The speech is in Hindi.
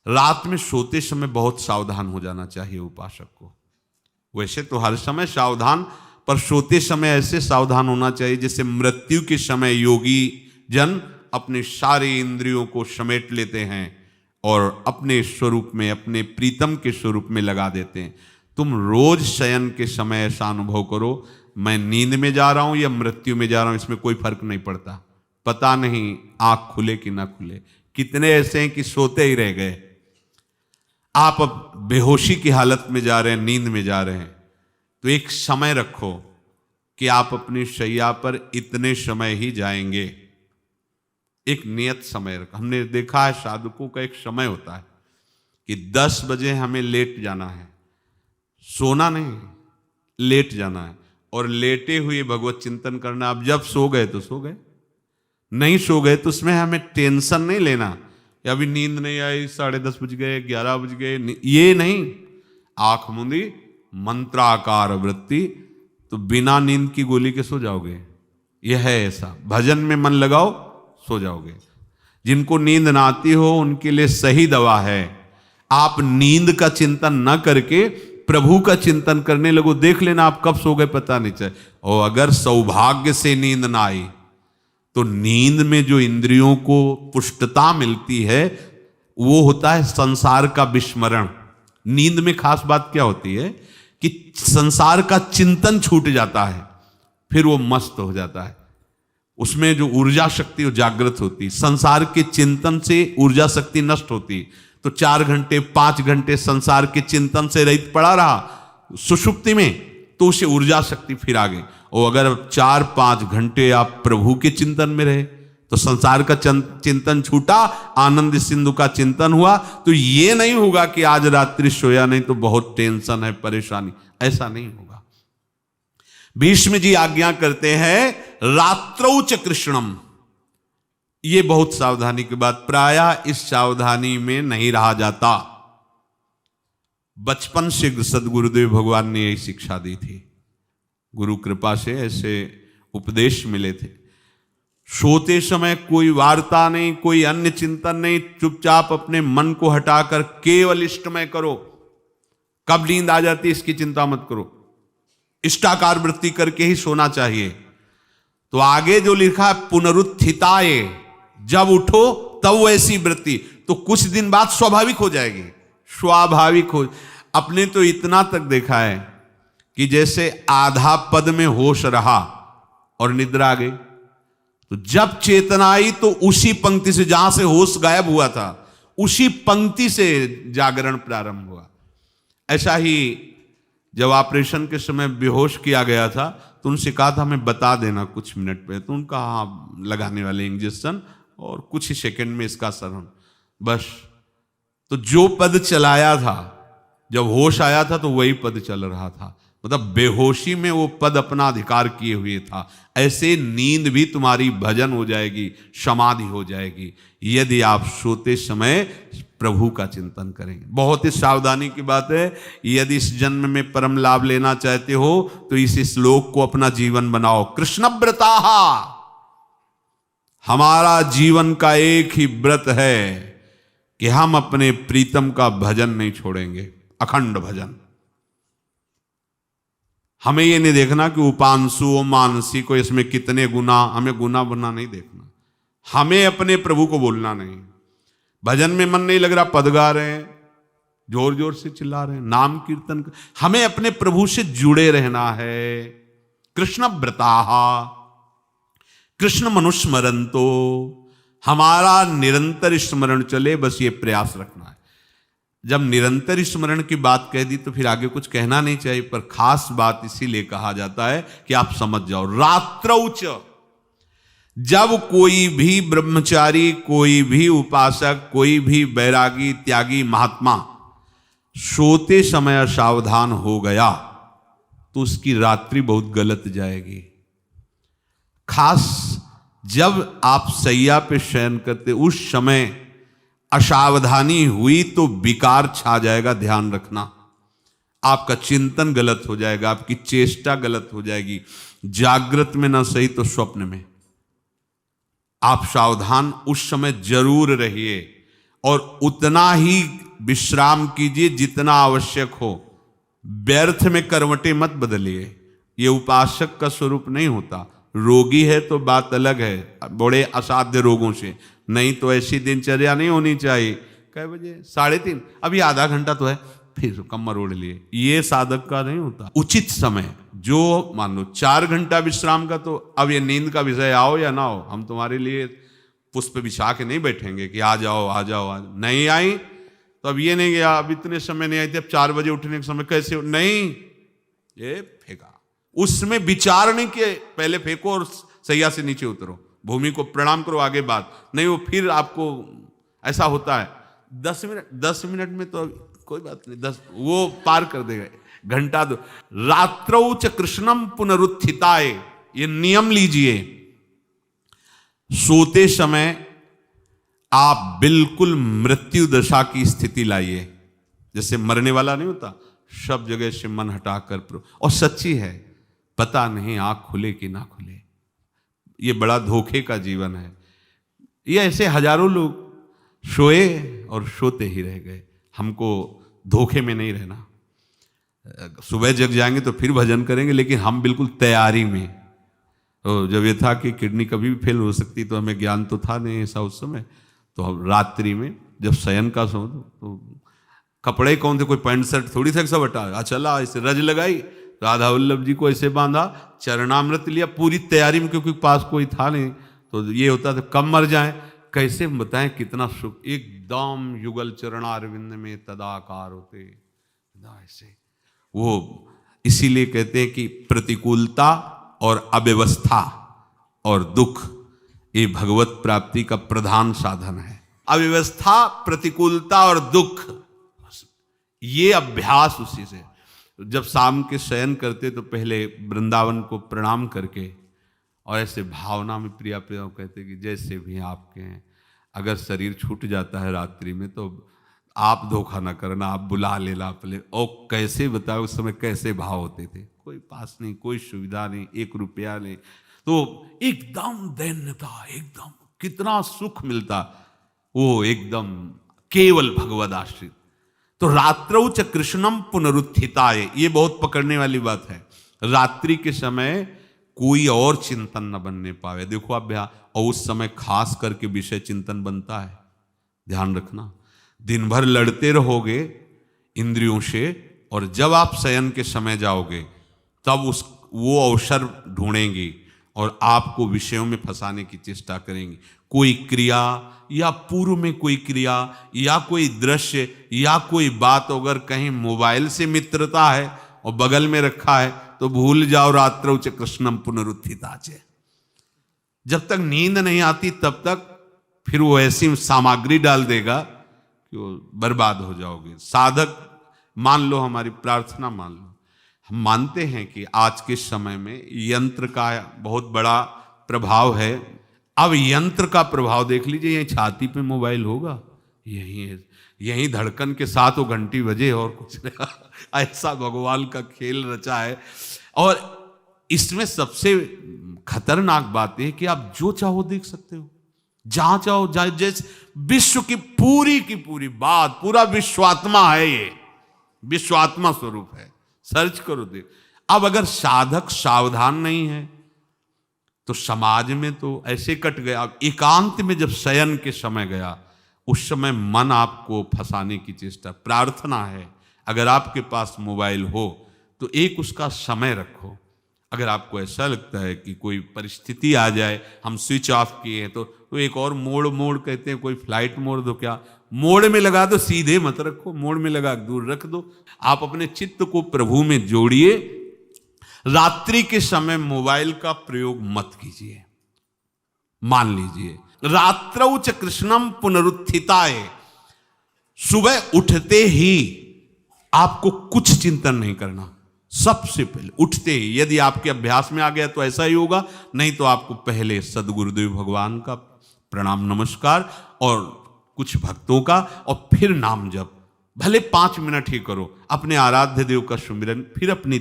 रात में सोते समय बहुत सावधान हो जाना चाहिए उपासक को। वैसे तो हर समय सावधान, पर सोते समय ऐसे सावधान होना चाहिए जैसे मृत्यु के समय योगी जन अपने सारे इंद्रियों को समेट लेते हैं और अपने स्वरूप में, अपने प्रीतम के स्वरूप में लगा देते हैं। तुम रोज शयन के समय ऐसा अनुभव करो, मैं नींद में जा रहा हूं या मृत्यु में जा रहा हूं, इसमें कोई फर्क नहीं पड़ता। पता नहीं आंख खुले कि ना खुले। कितने ऐसे हैं कि सोते ही रह गए। आप अब बेहोशी की हालत में जा रहे हैं, नींद में जा रहे हैं, तो एक समय रखो कि आप अपनी शैया पर इतने समय ही जाएंगे। एक नियत समय रखो। हमने देखा है साधकों का एक समय होता है कि 10 बजे हमें लेट जाना है, सोना नहीं, लेट जाना है, और लेटे हुए भगवत चिंतन करना। अब जब सो गए तो सो गए, नहीं सो गए तो उसमें हमें टेंशन नहीं लेना, या अभी नींद नहीं आई, 10:30 बज गए, 11 बज गए, ये नहीं। आंख मूंदी, मंत्राकार वृत्ति, तो बिना नींद की गोली के सो जाओगे। यह है ऐसा, भजन में मन लगाओ, सो जाओगे। जिनको नींद ना आती हो उनके लिए सही दवा है, आप नींद का चिंतन न करके प्रभु का चिंतन करने लगो। देख लेना आप कब सो गए पता नहीं चले। और अगर सौभाग्य से नींद ना आई तो नींद में जो इंद्रियों को पुष्टता मिलती है वो होता है संसार का विस्मरण। नींद में खास बात क्या होती है कि संसार का चिंतन छूट जाता है, फिर वो मस्त हो जाता है। उसमें जो ऊर्जा शक्ति वो जागृत होती, संसार के चिंतन से ऊर्जा शक्ति नष्ट होती। तो 4 घंटे 5 घंटे संसार के चिंतन से रहित पड़ा रहा सुषुप्ति में, तो उसे ऊर्जा शक्ति फिर आ गई। और अगर 4-5 घंटे आप प्रभु के चिंतन में रहे तो संसार का चिंतन छूटा, आनंद सिंधु का चिंतन हुआ। तो ये नहीं होगा कि आज रात्रि सोया नहीं तो बहुत टेंशन है, परेशानी, ऐसा नहीं होगा। भीष्म जी आज्ञा करते हैं रात्रौ च कृष्णम। ये बहुत सावधानी की बात, प्रायः इस सावधानी में नहीं रहा जाता। बचपन से सदगुरुदेव भगवान ने यही शिक्षा दी थी, गुरु कृपा से ऐसे उपदेश मिले थे। सोते समय कोई वार्ता नहीं, कोई अन्य चिंतन नहीं, चुपचाप अपने मन को हटाकर केवल इष्टमय करो। कब नींद आ जाती है इसकी चिंता मत करो, इष्टाकार वृत्ति करके ही सोना चाहिए। तो आगे जो लिखा है पुनरुत्थिताये, जब उठो तब वैसी वृत्ति, तो कुछ दिन बाद स्वाभाविक हो जाएगी, स्वाभाविक हो। अपने तो इतना तक देखा है कि जैसे आधा पद में होश रहा और निद्रा आ गई, तो जब चेतना आई तो उसी पंक्ति से, जहां से होश गायब हुआ था, उसी पंक्ति से जागरण प्रारंभ हुआ। ऐसा ही जब ऑपरेशन के समय बेहोश किया गया था तो उनसे कहा था हमें बता देना कुछ मिनट पे, तो उनका हाँ लगाने वाले इंजेक्शन और कुछ ही सेकंड में इसका असर, बस। तो जो पद चलाया था, जब होश आया था तो वही पद चल रहा था, मतलब बेहोशी में वो पद अपना अधिकार किए हुए था। ऐसे नींद भी तुम्हारी भजन हो जाएगी, समाधि हो जाएगी, यदि आप सोते समय प्रभु का चिंतन करेंगे। बहुत ही सावधानी की बात है। यदि इस जन्म में परम लाभ लेना चाहते हो तो इस श्लोक को अपना जीवन बनाओ। कृष्णव्रताः, हमारा जीवन का एक ही व्रत है कि हम अपने प्रीतम का भजन नहीं छोड़ेंगे, अखंड भजन। हमें ये नहीं देखना कि उपांशु मानसी को इसमें कितने गुना, हमें गुना बना नहीं देखना। हमें अपने प्रभु को बोलना नहीं। भजन में मन नहीं लग रहा, पद गा रहे हैं, जोर जोर से चिल्ला रहे हैं, नाम कीर्तन, हमें अपने प्रभु से जुड़े रहना है। कृष्ण व्रताः कृष्ण मनुस्मरन्तो, हमारा निरंतर स्मरण चले, बस ये प्रयास रखना है। जब निरंतर स्मरण की बात कह दी तो फिर आगे कुछ कहना नहीं चाहिए, पर खास बात इसीलिए कहा जाता है कि आप समझ जाओ। रात्रौ च, जब कोई भी ब्रह्मचारी, कोई भी उपासक, कोई भी बैरागी त्यागी महात्मा सोते समय सावधान हो गया तो उसकी रात्रि बहुत गलत जाएगी। खास जब आप सैया पे शयन करते उस समय असावधानी हुई तो विकार छा जाएगा, ध्यान रखना। आपका चिंतन गलत हो जाएगा, आपकी चेष्टा गलत हो जाएगी। जागृत में ना सही तो स्वप्न में आप सावधान उस समय जरूर रहिए। और उतना ही विश्राम कीजिए जितना आवश्यक हो। व्यर्थ में करवटें मत बदलिए, ये उपासक का स्वरूप नहीं होता। रोगी है तो बात अलग है, बड़े असाध्य रोगों से, नहीं तो ऐसी दिनचर्या नहीं होनी चाहिए। कै बजे? 3:30, अभी आधा घंटा तो है, फिर कमर ओढ़ लिए, ये साधक का नहीं होता। उचित समय, जो मान लो 4 घंटा विश्राम का, तो अब ये नींद का विषय आओ या ना हो, हम तुम्हारे लिए पुष्प बिछा के नहीं बैठेंगे कि आ जाओ आ जाओ आ जाओ। नहीं आई तो अब ये नहीं गया, अब इतने समय नहीं आई थी, अब 4 बजे उठने के समय कैसे नहीं, ये फेंका। उसमें विचार नहीं किए, पहले फेंको और सैया से नीचे उतरो, भूमि को प्रणाम करो, आगे बात नहीं। वो फिर आपको ऐसा होता है 10 मिनट में तो कोई बात नहीं, 10 वो पार कर देगा, घंटा दो। रात्रौ च कृष्णम पुनरुत्थिताय, ये नियम लीजिए। सोते समय आप बिल्कुल मृत्यु दशा की स्थिति लाइए, जैसे मरने वाला नहीं होता, सब जगह से मन हटाकर। और सच्ची है, पता नहीं आंख खुले कि ना खुले, ये बड़ा धोखे का जीवन है। ये ऐसे हजारों लोग सोए और सोते ही रह गए। हमको धोखे में नहीं रहना। सुबह जग जाएंगे तो फिर भजन करेंगे, लेकिन हम बिल्कुल तैयारी में। तो जब ये था कि किडनी कभी भी फेल हो सकती, तो हमें ज्ञान तो था नहीं ऐसा उस समय, तो हम रात्रि में जब शयन का सो, तो कपड़े कौन थे, कोई पैंट शर्ट थोड़ी थे, सब हटा चला, ऐसे रज लगाई, राधा वल्लभ जी को ऐसे बांधा, चरणामृत लिया, पूरी तैयारी में, क्योंकि पास कोई था नहीं। तो ये होता था कब मर जाए, कैसे बताएं कितना सुख, एकदम युगल चरणारविंद में तदाकार होते ऐसे। वो इसीलिए कहते हैं कि प्रतिकूलता और अव्यवस्था और दुख, ये भगवत प्राप्ति का प्रधान साधन है। अव्यवस्था, प्रतिकूलता और दुख, ये अभ्यास उसी से। जब शाम के शयन करते तो पहले वृंदावन को प्रणाम करके, और ऐसे भावना में प्रिया प्रिया कहते कि जैसे भी आपके हैं, अगर शरीर छूट जाता है रात्रि में तो आप धोखा ना करना, आप बुला लेना अपने। और कैसे बताओ उस समय कैसे भाव होते थे, कोई पास नहीं, कोई सुविधा नहीं, 1 रुपया नहीं, तो एकदम दैन्यता, एकदम कितना सुख मिलता, वो एकदम केवल भगवद आश्रित। तो रात्रौ च कृष्णम पुनरुत्थिताय, ये बहुत पकड़ने वाली बात है। रात्रि के समय कोई और चिंतन न बनने पावे। देखो अभ्यास, और उस समय खास करके विषय चिंतन बनता है, ध्यान रखना। दिन भर लड़ते रहोगे इंद्रियों से, और जब आप शयन के समय जाओगे तब वो अवसर ढूंढेंगी और आपको विषयों में फंसाने की चेष्टा करेंगी। कोई क्रिया या पूर्व में कोई क्रिया या कोई दृश्य या कोई बात, अगर कहीं मोबाइल से मित्रता है और बगल में रखा है तो भूल जाओ, रात्रौ च कृष्णम पुनरुत्थिताच। जब तक नींद नहीं आती तब तक फिर वो ऐसी सामग्री डाल देगा कि वो बर्बाद हो जाओगे। साधक मान लो, हमारी प्रार्थना मान लो, हम मानते हैं कि आज के समय में यंत्र का बहुत बड़ा प्रभाव है। अब यंत्र का प्रभाव देख लीजिए, यही छाती पे मोबाइल होगा, यही धड़कन के साथ वो घंटी बजे और कुछ नहीं। ऐसा भगवान का खेल रचा है। और इसमें सबसे खतरनाक बात है कि आप जो चाहो देख सकते हो, जहां चाहो, जैसे विश्व की पूरी बात, पूरा विश्वात्मा है, ये विश्वात्मा स्वरूप है, सर्च करो देख। अब अगर साधक सावधान नहीं है तो समाज में तो ऐसे कट गया। अब एकांत में जब शयन के समय गया, उस समय मन आपको फंसाने की चेष्टा। प्रार्थना है, अगर आपके पास मोबाइल हो तो एक उसका समय रखो। अगर आपको ऐसा लगता है कि कोई परिस्थिति आ जाए, हम स्विच ऑफ किए हैं, तो एक और मोड कहते हैं, कोई फ्लाइट मोड दो, क्या मोड में लगा दो, सीधे मत रखो, मोड में लगा दूर रख दो। आप अपने चित्त को प्रभु में जोड़िए। रात्रि के समय मोबाइल का प्रयोग मत कीजिए। मान लीजिए रात्रौ च कृष्णम पुनरुत्थिताय, सुबह उठते ही आपको कुछ चिंतन नहीं करना। सबसे पहले उठते ही, यदि आपके अभ्यास में आ गया तो ऐसा ही होगा, नहीं तो आपको पहले सदगुरुदेव भगवान का प्रणाम नमस्कार और कुछ भक्तों का, और फिर नाम जप, भले 5 मिनट ही करो, अपने आराध्य देव का सुमिरन, फिर अपनी